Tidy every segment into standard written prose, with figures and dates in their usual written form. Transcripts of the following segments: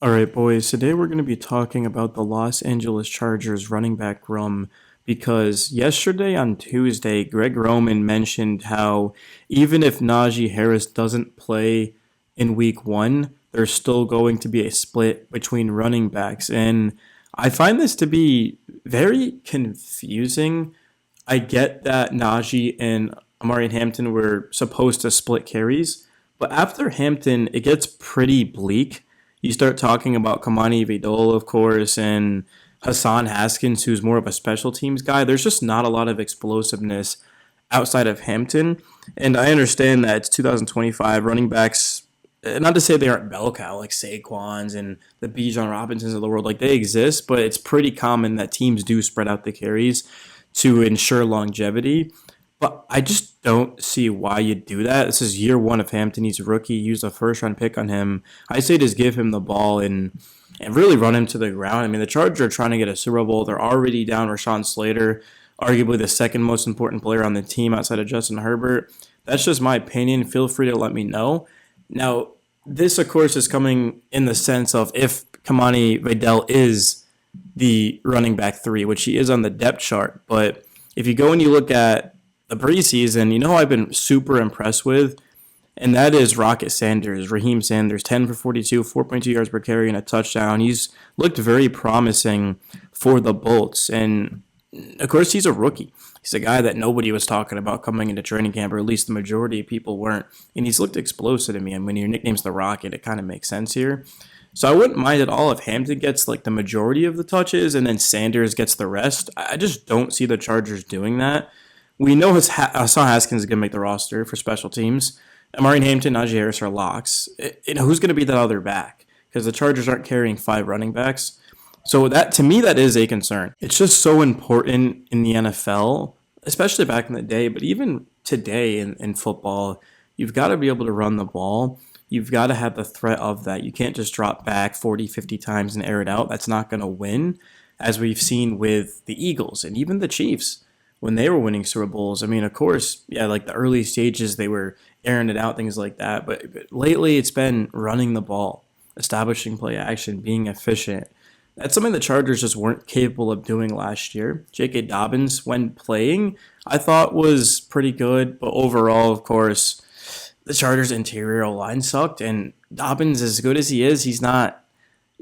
All right, boys. Today we're going to be talking about the Los Angeles Chargers running back room because yesterday on Tuesday, Greg Roman mentioned how even if Najee Harris doesn't play in week one, there's still going to be a split between running backs. And I find this to be very confusing. I get that Najee and Amari Hampton were supposed to split carries, but after Hampton, it gets pretty bleak. You start talking about Kamani Vidal, of course, and Hassan Haskins, who's more of a special teams guy. There's just not a lot of explosiveness outside of Hampton. And I understand that it's 2025 running backs. Not to say they aren't bell cow like Saquons and the Bijan Robinsons of the world, like they exist, but it's pretty common that teams do spread out the carries to ensure longevity. But I just don't see why you do that. This is year one of Hampton. He's a rookie. Use a first round pick on him. I say just give him the ball and really run him to the ground. I mean, the Chargers are trying to get a Super Bowl. They're already down Rashawn Slater, arguably the second most important player on the team outside of Justin Herbert. That's just my opinion. Feel free to let me know. Now, this, of course, is coming in the sense of if Kamani Vidal is the running back three, which he is on the depth chart. But if you go and you look at the preseason, you know who I've been super impressed with, and that is Rocket Sanders, Raheem Sanders, 10 for 42, 4.2 yards per carry, and a touchdown. He's looked very promising for the Bolts, and of course, he's a rookie. He's a guy that nobody was talking about coming into training camp, or at least the majority of people weren't. And he's looked explosive to me. And when your nickname's the Rocket, it kind of makes sense here. So I wouldn't mind at all if Hampton gets like the majority of the touches and then Sanders gets the rest. I just don't see the Chargers doing that. We know Hassan Haskins is going to make the roster for special teams. Amari Hampton, Najee Harris are locks. Who's going to be that other back? Because the Chargers aren't carrying five running backs. So that to me, that is a concern. It's just so important in the NFL, especially back in the day, but even today in football, you've got to be able to run the ball. You've got to have the threat of that. You can't just drop back 40, 50 times and air it out. That's not going to win, as we've seen with the Eagles and even the Chiefs when they were winning Super Bowls. I mean, of course, yeah, like the early stages, they were airing it out, things like that. But lately, it's been running the ball, establishing play action, being efficient. That's something the Chargers just weren't capable of doing last year. J.K. Dobbins, when playing, I thought was pretty good, but overall, of course, the Chargers' interior line sucked. And Dobbins, as good as he is, he's not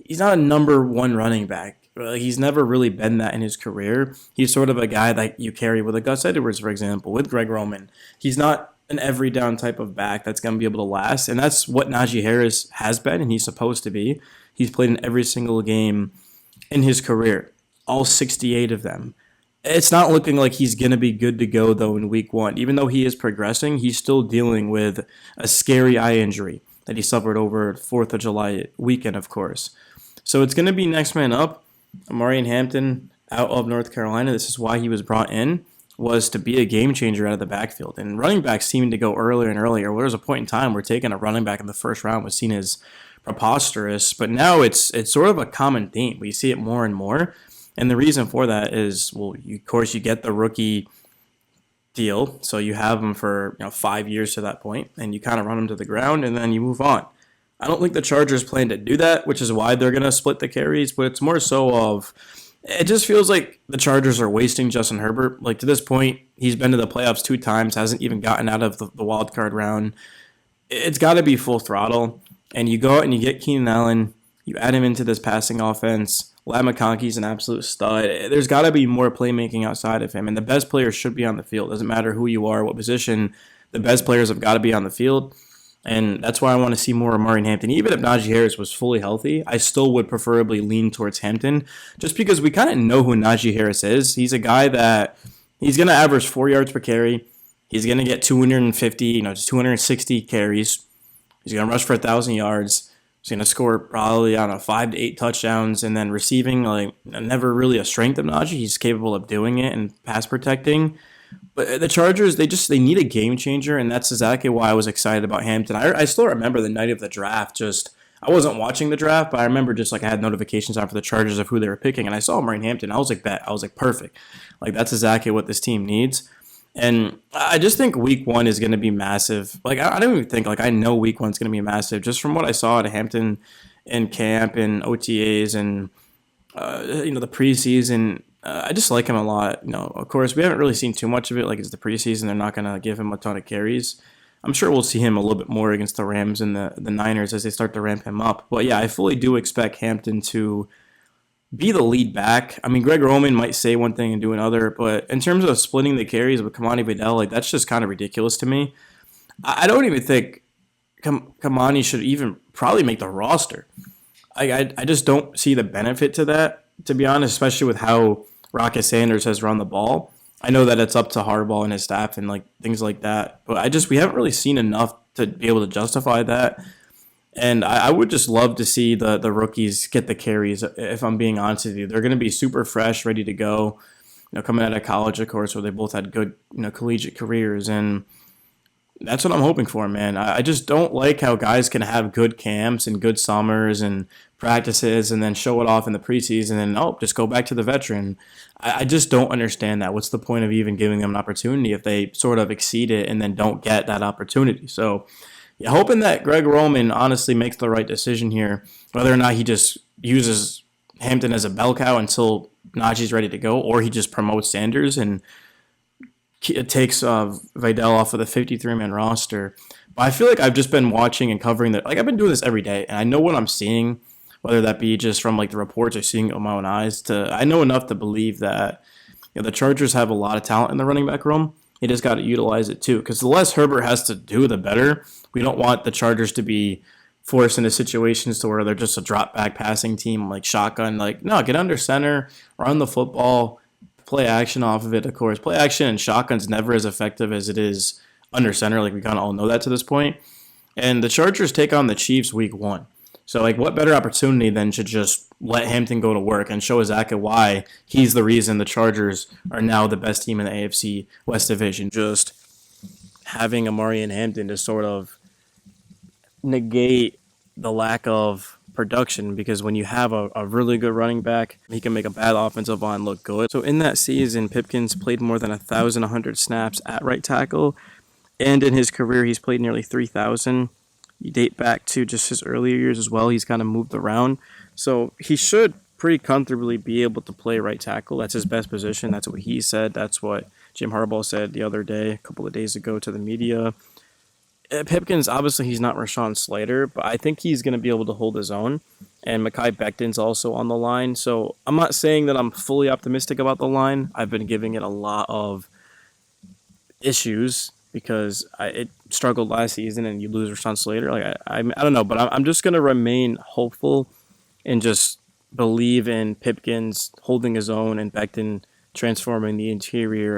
a number one running back. He's never really been that in his career. He's sort of a guy that you carry with a Gus Edwards, for example, with Greg Roman. He's not an every down type of back that's going to be able to last, and that's what Najee Harris has been, and he's supposed to be. He's played in every single game in his career, all 68 of them. It's not looking like he's going to be good to go, though, in week one. Even though he is progressing, he's still dealing with a scary eye injury that he suffered over 4th of July weekend, of course. So it's going to be next man up. Amari Hampton out of North Carolina. This is why he was brought in, was to be a game changer out of the backfield. And running backs seemed to go earlier and earlier. Well, there was a point in time where taking a running back in the first round was seen as preposterous, but now it's sort of a common theme. We see it more and more. And the reason for that is, well, of course, you get the rookie deal. So you have them for 5 years to that point, and you kind of run them to the ground, and then you move on. I don't think the Chargers plan to do that, which is why they're going to split the carries, but it's more so of it just feels like the Chargers are wasting Justin Herbert. Like to this point, he's been to the playoffs 2 times, hasn't even gotten out of the wild card round. It's got to be full throttle, and you go out and you get Keenan Allen, you add him into this passing offense. Ladd McConkey's an absolute stud. There's got to be more playmaking outside of him, and the best players should be on the field. Doesn't matter who you are, what position, the best players have got to be on the field. And that's why I want to see more of Amari Hampton. Even if Najee Harris was fully healthy, I still would preferably lean towards Hampton just because we kind of know who Najee Harris is. He's a guy that he's going to average 4 yards per carry. He's going to get 250, just 260 carries. He's going to rush for 1,000 yards. He's going to score probably, 5 to 8 touchdowns. And then receiving, never really a strength of Najee. He's capable of doing it and pass protecting. But the Chargers, they need a game changer, and that's exactly why I was excited about Hampton. I still remember the night of the draft. I wasn't watching the draft, but I remember I had notifications on for the Chargers of who they were picking, and I saw Amari Hampton. I was like, bet. I was like, perfect. That's exactly what this team needs. And I just think week one is going to be massive. I don't even think, I know week one's going to be massive just from what I saw at Hampton in camp and OTAs and the preseason. I just like him a lot. Of course, we haven't really seen too much of it. Like it's the preseason, they're not gonna give him a ton of carries. I'm sure we'll see him a little bit more against the Rams and the Niners as they start to ramp him up. But yeah, I fully do expect Hampton to be the lead back. I mean, Greg Roman might say one thing and do another, but in terms of splitting the carries with Kamani Vidal, like that's just kind of ridiculous to me. I don't even think Kamani should even probably make the roster. I just don't see the benefit to that, to be honest, especially with how Rocket Sanders has run the ball. I know that it's up to Harbaugh and his staff and like things like that, but we haven't really seen enough to be able to justify that. And I would just love to see the rookies get the carries. If I'm being honest with you, they're going to be super fresh, ready to go. Coming out of college, of course, where they both had good collegiate careers, and that's what I'm hoping for, man. I just don't like how guys can have good camps and good summers and practices and then show it off in the preseason and just go back to the veteran. I just don't understand that. What's the point of even giving them an opportunity if they sort of exceed it and then don't get that opportunity? So, yeah, hoping that Greg Roman honestly makes the right decision here, whether or not he just uses Hampton as a bell cow until Najee's ready to go, or he just promotes Sanders and it takes Vidal off of the 53-man roster. But I feel like I've just been watching and covering that. Like I've been doing this every day, and I know what I'm seeing, whether that be just from like the reports or seeing it with my own eyes. I know enough to believe that the Chargers have a lot of talent in the running back room. They just got to utilize it too, because the less Herbert has to do, the better. We don't want the Chargers to be forced into situations to where they're just a drop back passing team, like shotgun. Like no, get under center, run the football. Play action off of it, of course. Play action and shotgun's never as effective as it is under center. Like we kind of all know that to this point. And the Chargers take on the Chiefs week 1. So like what better opportunity than to just let Hampton go to work and show Azaka why he's the reason the Chargers are now the best team in the AFC West Division. Just having Amari and Hampton to sort of negate the lack of production, because when you have a really good running back, he can make a bad offensive line look good. So in that season, Pipkins played more than 1,100 snaps at right tackle, and in his career, he's played nearly 3,000. You date back to just his earlier years as well. He's kind of moved around, so he should pretty comfortably be able to play right tackle. That's his best position. That's what he said. That's what Jim Harbaugh said the other day, a couple of days ago, to the media. Pipkins, obviously, he's not Rashawn Slater, but I think he's going to be able to hold his own. And Mekhi Becton's also on the line. So I'm not saying that I'm fully optimistic about the line. I've been giving it a lot of issues because it struggled last season and you lose Rashawn Slater. Like I don't know, but I'm just going to remain hopeful and just believe in Pipkins holding his own and Becton transforming the interior